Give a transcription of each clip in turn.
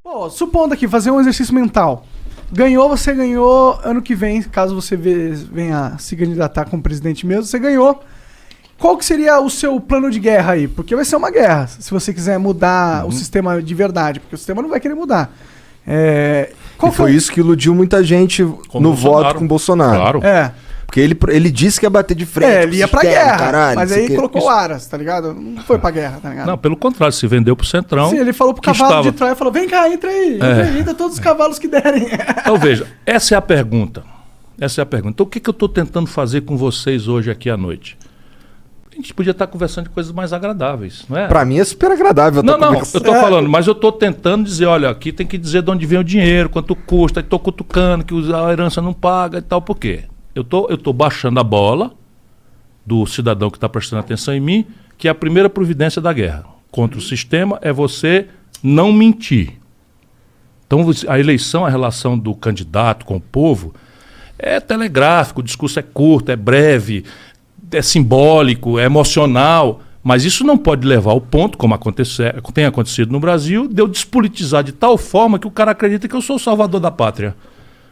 Pô, supondo aqui, fazer um exercício mental. Ganhou, você ganhou. Ano que vem, caso você venha se candidatar como presidente mesmo, você ganhou. Qual que seria o seu plano de guerra aí? Porque vai ser uma guerra, se você quiser mudar o sistema de verdade, porque o sistema não vai querer mudar. E foi isso que iludiu muita gente no voto com o Bolsonaro. Claro. Porque ele disse que ia bater de frente. Ele ia pra guerra, caralho, mas aí colocou o Aras, tá ligado? Não foi pra guerra, tá ligado? Não, pelo contrário, se vendeu pro Centrão. Sim, ele falou pro cavalo de Troia, falou, vem cá, entra aí, entra todos os cavalos que derem. Então veja, essa é a pergunta. Então o que eu estou tentando fazer com vocês hoje aqui à noite? A gente podia estar conversando de coisas mais agradáveis, não é? Pra mim é super agradável. Eu tô falando, mas eu tô tentando dizer, olha, aqui tem que dizer de onde vem o dinheiro, quanto custa, tô cutucando que a herança não paga e tal, por quê? Eu tô baixando a bola do cidadão que está prestando atenção em mim, que é a primeira providência da guerra contra o sistema é você não mentir. Então a eleição, a relação do candidato com o povo é telegráfico, o discurso é curto, é breve, é simbólico, é emocional, mas isso não pode levar ao ponto, como tem acontecido no Brasil, de eu despolitizar de tal forma que o cara acredita que eu sou o salvador da pátria.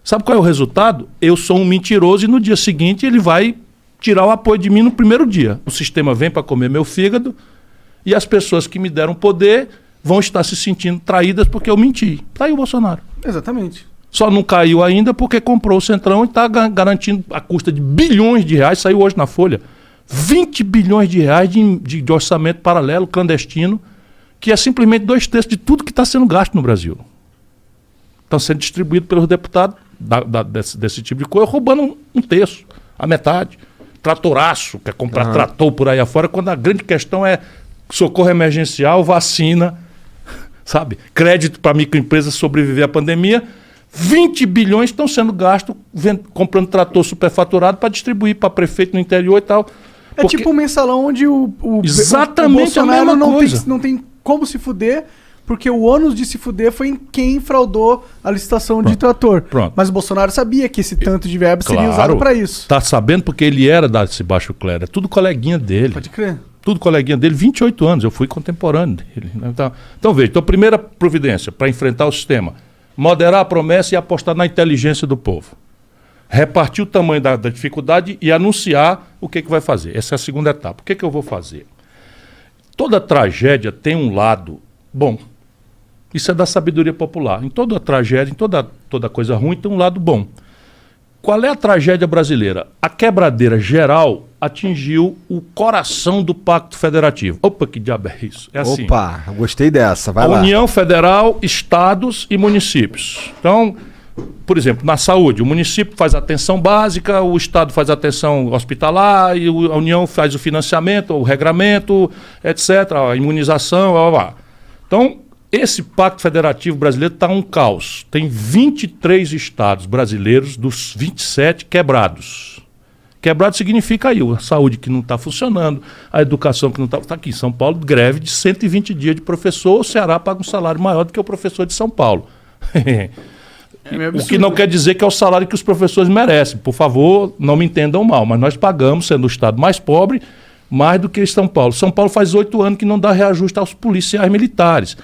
Sabe qual é o resultado? Eu sou um mentiroso e no dia seguinte ele vai tirar o apoio de mim no primeiro dia. O sistema vem para comer meu fígado e as pessoas que me deram poder vão estar se sentindo traídas porque eu menti. Tá aí o Bolsonaro. Exatamente. Só não caiu ainda porque comprou o Centrão e está garantindo a custa de bilhões de reais, saiu hoje na Folha, 20 bilhões de reais de orçamento paralelo, clandestino, que é simplesmente 2/3 de tudo que está sendo gasto no Brasil. Estão sendo distribuídos pelos deputados desse tipo de coisa, roubando um terço, a metade. Tratoraço, quer comprar trator por aí afora, quando a grande questão é socorro emergencial, vacina, sabe? Crédito para microempresas sobreviver à pandemia. 20 bilhões estão sendo gastos comprando trator superfaturado para distribuir para prefeito no interior e tal. É tipo um mensalão onde o Exatamente o Bolsonaro a mesma coisa. Não tem como se fuder, porque o ônus de se fuder foi em quem fraudou a licitação de trator. Pronto. Mas o Bolsonaro sabia que esse tanto de verba seria usado para isso. Tá sabendo porque ele era desse baixo clero. É tudo coleguinha dele. Pode crer. Tudo coleguinha dele, 28 anos. Eu fui contemporâneo dele. Então veja, então, primeira providência para enfrentar o sistema. Moderar a promessa e apostar na inteligência do povo. Repartir o tamanho da dificuldade e anunciar o que vai fazer. Essa é a segunda etapa. O que eu vou fazer? Toda tragédia tem um lado bom. Isso é da sabedoria popular. Em toda tragédia, em toda coisa ruim, tem um lado bom. Qual é a tragédia brasileira? A quebradeira geral atingiu o coração do Pacto Federativo. Opa, que diabo é isso? É assim. Opa, gostei dessa, vai lá. União Federal, estados e municípios. Então, por exemplo, na saúde, o município faz a atenção básica, o estado faz a atenção hospitalar, e a União faz o financiamento, o regramento, etc., a imunização, blá, blá, blá. Então, esse Pacto Federativo brasileiro está um caos. Tem 23 estados brasileiros dos 27 quebrados. Quebrado significa aí a saúde que não está funcionando, a educação que não está... Está aqui em São Paulo, greve de 120 dias de professor, o Ceará paga um salário maior do que o professor de São Paulo. O que não quer dizer que é o salário que os professores merecem. Por favor, não me entendam mal, mas nós pagamos, sendo o estado mais pobre, mais do que São Paulo. São Paulo faz 8 anos que não dá reajuste aos policiais militares.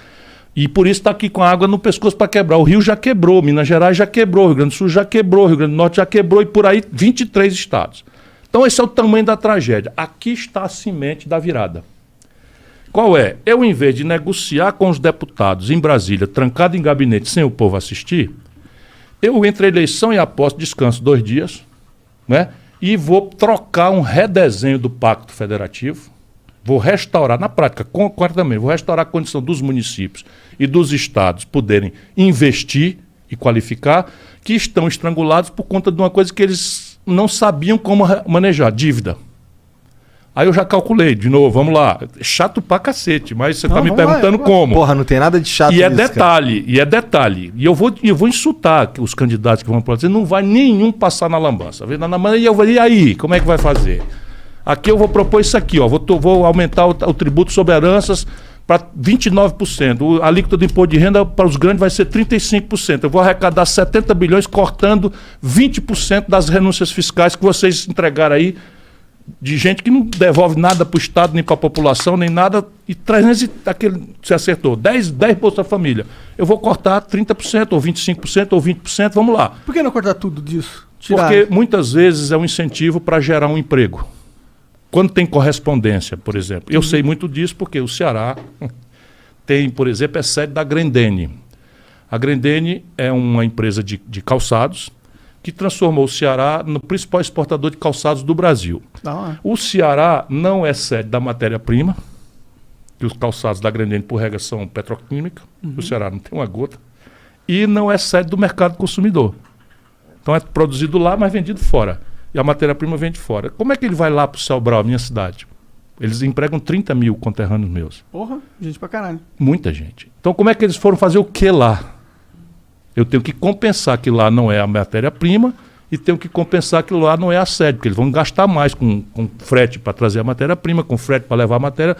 E por isso está aqui com a água no pescoço para quebrar. O Rio já quebrou, Minas Gerais já quebrou, o Rio Grande do Sul já quebrou, o Rio Grande do Norte já quebrou e por aí 23 estados. Então esse é o tamanho da tragédia. Aqui está a semente da virada. Qual é? Eu, em vez de negociar com os deputados em Brasília, trancado em gabinete sem o povo assistir, eu entre a eleição e a posse descanso 2 dias, né? E vou trocar um redesenho do Pacto Federativo. Vou restaurar, na prática, concretamente, vou restaurar a condição dos municípios e dos estados poderem investir e qualificar, que estão estrangulados por conta de uma coisa que eles não sabiam como manejar, dívida. Aí eu já calculei, de novo, vamos lá, chato pra cacete, mas você está me perguntando como. Porra, não tem nada de chato nisso, detalhe. E eu vou insultar os candidatos que vão para dizer, não vai nenhum passar na lambança. E eu vou, e aí, como é que vai fazer? Aqui eu vou propor isso aqui, ó, vou aumentar o tributo sobre heranças para 29%. A alíquota do imposto de renda para os grandes vai ser 35%. Eu vou arrecadar 70 bilhões cortando 20% das renúncias fiscais que vocês entregaram aí de gente que não devolve nada para o Estado, nem para a população, nem nada, e 300, você acertou, 10 Bolsa Família. Eu vou cortar 30%, ou 25%, ou 20%, vamos lá. Por que não cortar tudo disso? Tirar? Porque muitas vezes é um incentivo para gerar um emprego. Quando tem correspondência, por exemplo. Eu sei muito disso porque o Ceará tem, por exemplo, é sede da Grendene. A Grendene é uma empresa de calçados que transformou o Ceará no principal exportador de calçados do Brasil. O Ceará não é sede da matéria-prima, que os calçados da Grendene, por regra, são petroquímica. O Ceará não tem uma gota. E não é sede do mercado consumidor. Então é produzido lá, mas vendido fora. E a matéria-prima vem de fora. Como é que ele vai lá para o Sobral, minha cidade? Eles empregam 30 mil conterrâneos meus. Porra, gente pra caralho. Muita gente. Então como é que eles foram fazer o que lá? Eu tenho que compensar que lá não é a matéria-prima e tenho que compensar que lá não é a sede, porque eles vão gastar mais com frete para trazer a matéria-prima, com frete para levar a matéria.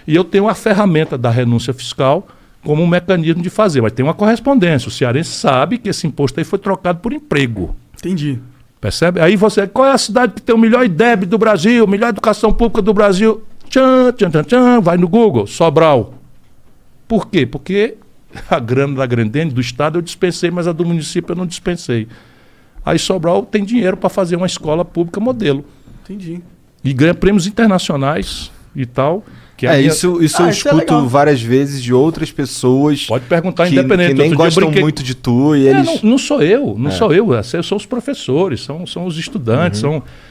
E eu tenho a ferramenta da renúncia fiscal como um mecanismo de fazer. Mas tem uma correspondência. O cearense sabe que esse imposto aí foi trocado por emprego. Entendi. Percebe? Aí você, qual é a cidade que tem o melhor IDEB do Brasil, melhor educação pública do Brasil? Vai no Google, Sobral. Por quê? Porque a grana da Grendene, do Estado, eu dispensei, mas a do município eu não dispensei. Aí Sobral tem dinheiro para fazer uma escola pública modelo. Entendi. E ganha prêmios internacionais e tal. Que isso eu escuto várias vezes de outras pessoas. Pode perguntar, independente. Que nem gostam muito de tu e eles... Não sou eu, sou eu. São os professores, são os estudantes,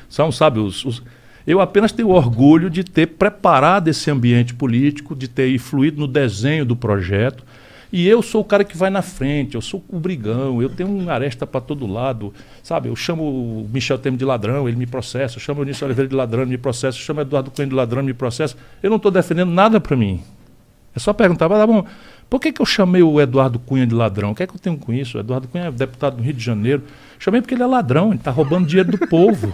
são sabe, eu apenas tenho orgulho de ter preparado esse ambiente político, de ter influído no desenho do projeto. E eu sou o cara que vai na frente, eu sou o brigão, eu tenho uma aresta para todo lado, sabe? Eu chamo o Michel Temer de ladrão, ele me processa, eu chamo o Eunício Oliveira de ladrão, ele me processa, eu chamo o Eduardo Cunha de ladrão, ele me processa. Eu não estou defendendo nada para mim. É só perguntar, mas tá bom, por que eu chamei o Eduardo Cunha de ladrão? O que é que eu tenho com isso? O Eduardo Cunha é deputado do Rio de Janeiro. Chamei porque ele é ladrão, ele está roubando dinheiro do povo.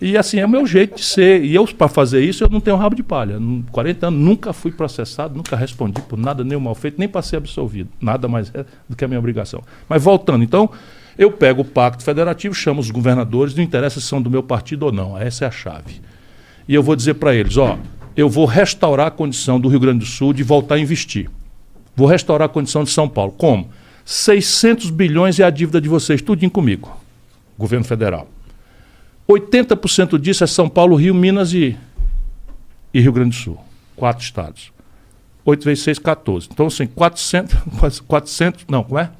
E assim, é o meu jeito de ser. E eu, para fazer isso, eu não tenho rabo de palha. 40 anos, nunca fui processado, nunca respondi por nada, nem o mal feito, nem para ser absolvido. Nada mais é do que a minha obrigação. Mas voltando, então, eu pego o Pacto Federativo, chamo os governadores, não interessa se são do meu partido ou não. Essa é a chave. E eu vou dizer para eles, eu vou restaurar a condição do Rio Grande do Sul de voltar a investir. Vou restaurar a condição de São Paulo. Como? 600 bilhões é a dívida de vocês, tudinho comigo, governo federal. 80% disso é São Paulo, Rio, Minas e Rio Grande do Sul. 4 estados. 8 vezes 6, 14. Então, assim, 400 não, como é?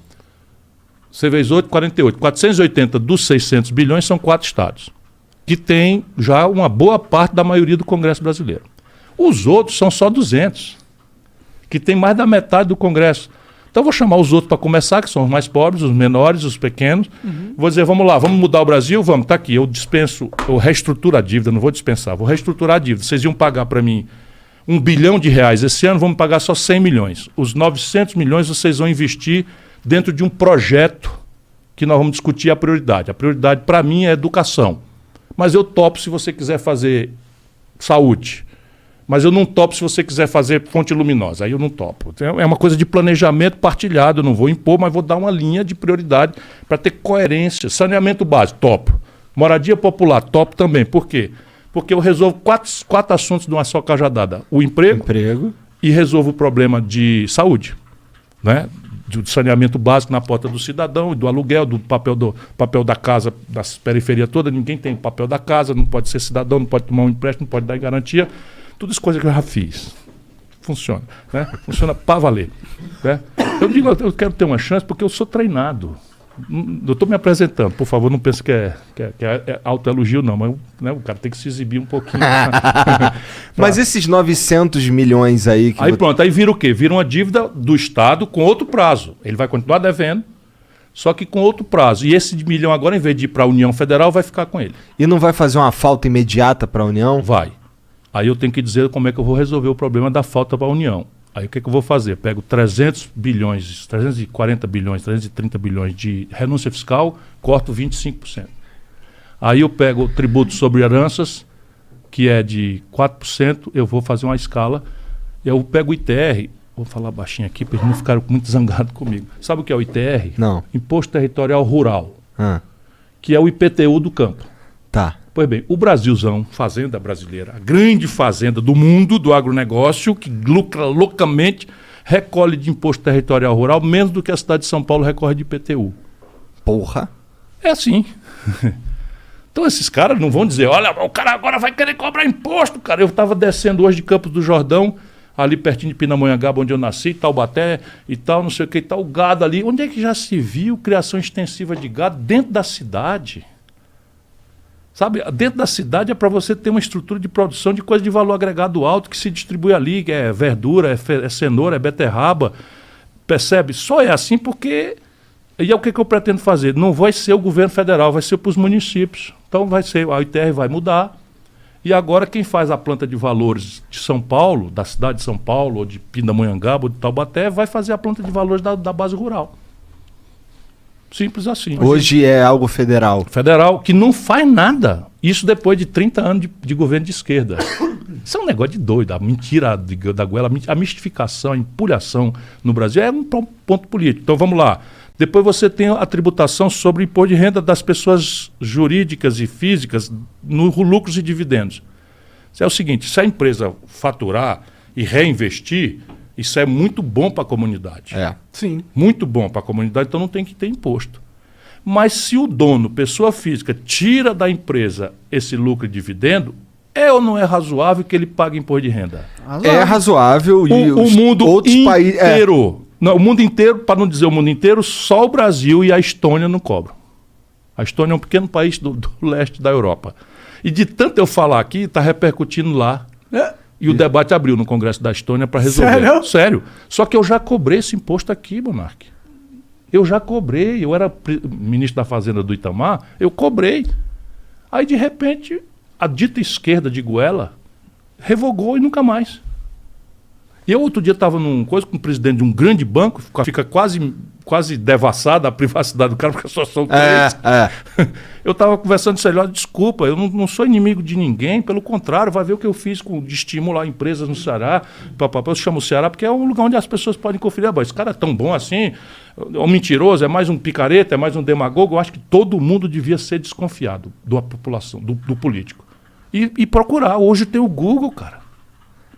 6 vezes 8, 48. 480 dos 600 bilhões são 4 estados, que tem já uma boa parte da maioria do Congresso brasileiro. Os outros são só 200, que tem mais da metade do Congresso. Então eu vou chamar os outros para começar, que são os mais pobres, os menores, os pequenos. Vou dizer, vamos lá, vamos mudar o Brasil? Vamos, tá aqui, eu reestruturo a dívida, não vou dispensar, vou reestruturar a dívida. Vocês iam pagar para mim R$1 bilhão esse ano, vamos pagar só 100 milhões. Os 900 milhões vocês vão investir dentro de um projeto que nós vamos discutir a prioridade. A prioridade para mim é educação. Mas eu topo se você quiser fazer saúde. Mas eu não topo se você quiser fazer fonte luminosa. Aí eu não topo. É uma coisa de planejamento partilhado. Eu não vou impor, mas vou dar uma linha de prioridade para ter coerência. Saneamento básico, topo. Moradia popular, topo também. Por quê? Porque eu resolvo quatro assuntos de uma só cajadada. O emprego. E resolvo o problema de saúde, né? Do saneamento básico na porta do cidadão, do aluguel, do papel da casa, das periferias todas. Ninguém tem papel da casa, não pode ser cidadão, não pode tomar um empréstimo, não pode dar garantia. Tudo isso coisa que eu já fiz. Funciona, né? Funciona para valer, né? Eu digo, eu quero ter uma chance porque eu sou treinado. Eu estou me apresentando, por favor, não pense que é autoelogio, não, mas né, o cara tem que se exibir um pouquinho. Mas esses 900 milhões aí... Aí pronto, aí vira o quê? Vira uma dívida do Estado com outro prazo. Ele vai continuar devendo, só que com outro prazo. E esse milhão agora, em vez de ir para a União Federal, vai ficar com ele. E não vai fazer uma falta imediata para a União? Vai. Aí eu tenho que dizer como é que eu vou resolver o problema da falta para a União. Aí o que eu vou fazer? Pego 300 bilhões, 340 bilhões, 330 bilhões de renúncia fiscal, corto 25%. Aí eu pego o tributo sobre heranças, que é de 4%, eu vou fazer uma escala. Eu pego o ITR, vou falar baixinho aqui para eles não ficarem muito zangados comigo. Sabe o que é o ITR? Não. Imposto Territorial Rural, que é o IPTU do campo. Tá. Pois bem, o Brasilzão, fazenda brasileira, a grande fazenda do mundo do agronegócio, que lucra loucamente, recolhe de imposto territorial rural menos do que a cidade de São Paulo recorre de IPTU. Porra. É assim. Então esses caras não vão dizer, olha, o cara agora vai querer cobrar imposto, cara. Eu estava descendo hoje de Campos do Jordão, ali pertinho de Pindamonhangaba, onde eu nasci, Taubaté e tal, não sei o que, e tal, o gado ali. Onde é que já se viu criação extensiva de gado dentro da cidade? Sabe, dentro da cidade é para você ter uma estrutura de produção de coisa de valor agregado alto que se distribui ali, que é verdura, é cenoura, é beterraba, percebe? Só é assim porque... E é o que eu pretendo fazer. Não vai ser o governo federal, vai ser para os municípios. Então vai ser, a ITR vai mudar. E agora quem faz a planta de valores de São Paulo, da cidade de São Paulo, ou de Pindamonhangaba, ou de Taubaté, vai fazer a planta de valores da base rural. Simples assim. Hoje é algo federal. Federal, que não faz nada. Isso depois de 30 anos de governo de esquerda. Isso é um negócio de doido. A mentira da goela, a mistificação, a empulhação no Brasil é um ponto político. Então vamos lá. Depois você tem a tributação sobre o imposto de renda das pessoas jurídicas e físicas no lucros e dividendos. Isso é o seguinte, se a empresa faturar e reinvestir, isso é muito bom para a comunidade. É. Sim. Muito bom para a comunidade, então não tem que ter imposto. Mas se o dono, pessoa física, tira da empresa esse lucro e dividendo, é ou não é razoável que ele pague imposto de renda? É razoável e o mundo outros países... inteiro... Não, o mundo inteiro, para não dizer o mundo inteiro, só o Brasil e a Estônia não cobram. A Estônia é um pequeno país do leste da Europa. E de tanto eu falar aqui, está repercutindo lá. E o debate abriu no Congresso da Estônia para resolver. Sério? Sério. Só que eu já cobrei esse imposto aqui, Monark. Eu já cobrei. Eu era ministro da Fazenda do Itamar, eu cobrei. Aí, de repente, a dita esquerda de Goela revogou e nunca mais. E eu outro dia estava num coisa com o presidente de um grande banco, fica quase devassada a privacidade do cara, porque só são três. Eu estava conversando com ele, desculpa, eu não sou inimigo de ninguém, pelo contrário, vai ver o que eu fiz de estimular empresas no Ceará. Eu chamo o Ceará porque é um lugar onde as pessoas podem conferir, esse cara é tão bom assim, é um mentiroso, é mais um picareta, é mais um demagogo. Eu acho que todo mundo devia ser desconfiado da população, do político. E procurar. Hoje tem o Google, cara.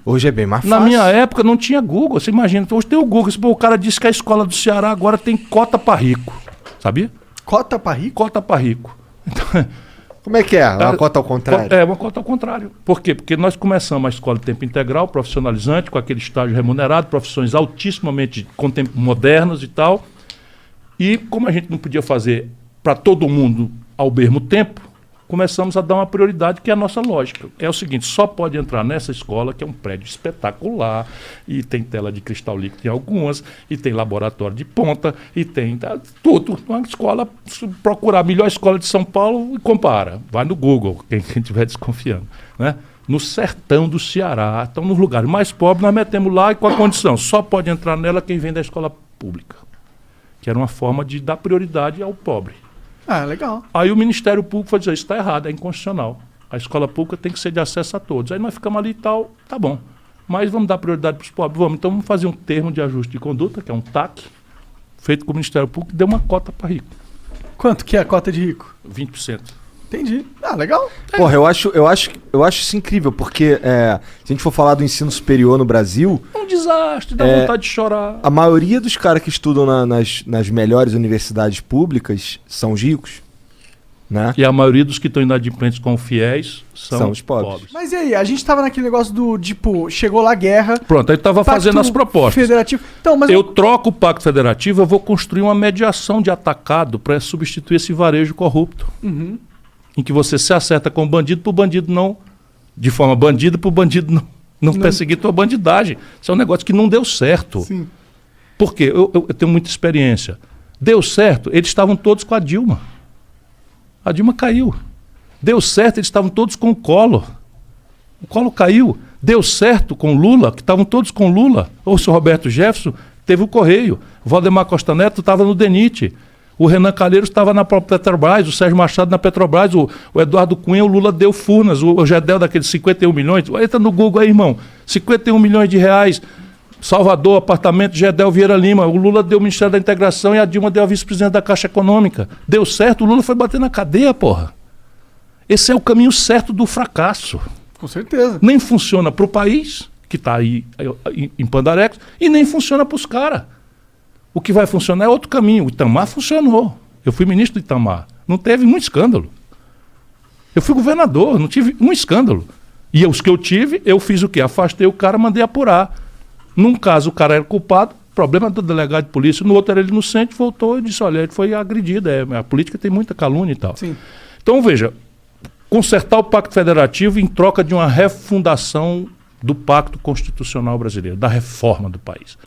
Hoje é bem mais fácil. Na minha época não tinha Google, você imagina. Hoje tem o Google. O cara disse que a escola do Ceará agora tem cota para rico. Sabia? Cota para rico? Cota para rico. Então, como é que é? Uma cota ao contrário? É, uma cota ao contrário. Por quê? Porque nós começamos a escola de tempo integral, profissionalizante, com aquele estágio remunerado, profissões altissimamente modernas e tal. E como a gente não podia fazer para todo mundo ao mesmo tempo, começamos a dar uma prioridade, que é a nossa lógica. É o seguinte, só pode entrar nessa escola, que é um prédio espetacular, e tem tela de cristal líquido em algumas, e tem laboratório de ponta, e tem tudo. Uma escola, se procurar a melhor escola de São Paulo, e compara. Vai no Google, quem estiver desconfiando. Né? No sertão do Ceará, então nos lugares mais pobres, nós metemos lá e com a condição, só pode entrar nela quem vem da escola pública. Que era uma forma de dar prioridade ao pobre. Ah, legal. Aí o Ministério Público foi dizer, isso está errado, é inconstitucional. A escola pública tem que ser de acesso a todos. Aí nós ficamos ali e tal, tá bom. Mas vamos dar prioridade para os pobres? Vamos. Então vamos fazer um termo de ajuste de conduta, que é um TAC, feito com o Ministério Público, que deu uma cota para rico. Quanto que é a cota de rico? 20%. Entendi. Ah, legal. Porra, eu acho isso incrível, porque se a gente for falar do ensino superior no Brasil... É um desastre, dá vontade de chorar. A maioria dos caras que estudam nas melhores universidades públicas são os ricos, né? E a maioria dos que estão inadimplentes com fiéis são os pobres. Mas e aí, a gente tava naquele negócio do, tipo, chegou lá a guerra... Pronto, aí estava fazendo as propostas. Federativo. Então, mas eu troco o Pacto Federativo, eu vou construir uma mediação de atacado para substituir esse varejo corrupto. Uhum. Em que você se acerta com o bandido para o bandido não... De forma bandida para o bandido não perseguir tua bandidagem. Isso é um negócio que não deu certo. Sim. Por quê? Eu tenho muita experiência. Deu certo, eles estavam todos com a Dilma. A Dilma caiu. Deu certo, eles estavam todos com o Collor. O Collor caiu. Deu certo com o Lula, que estavam todos com o Lula. Ou o senhor Roberto Jefferson teve o Correio. O Valdemar Costa Neto estava no DENIT. O Renan Calheiros estava na própria Petrobras, o Sérgio Machado na Petrobras, o Eduardo Cunha, o Lula deu Furnas, o Gedel daqueles 51 milhões. Entra no Google aí, irmão. 51 milhões de reais. Salvador, apartamento, Gedel Vieira Lima. O Lula deu o Ministério da Integração e a Dilma deu a vice-presidente da Caixa Econômica. Deu certo, o Lula foi bater na cadeia, porra. Esse é o caminho certo do fracasso. Com certeza. Nem funciona para o país, que está aí em Pandarecos, e nem funciona para os caras. O que vai funcionar é outro caminho. O Itamar funcionou. Eu fui ministro do Itamar. Não teve muito escândalo. Eu fui governador, não tive um escândalo. E os que eu tive, eu fiz o quê? Afastei o cara, mandei apurar. Num caso, o cara era culpado, problema do delegado de polícia. No outro era ele inocente, voltou e disse, olha, ele foi agredido. A política tem muita calúnia e tal. Sim. Então, veja, consertar o Pacto Federativo em troca de uma refundação do Pacto Constitucional Brasileiro, da reforma do país.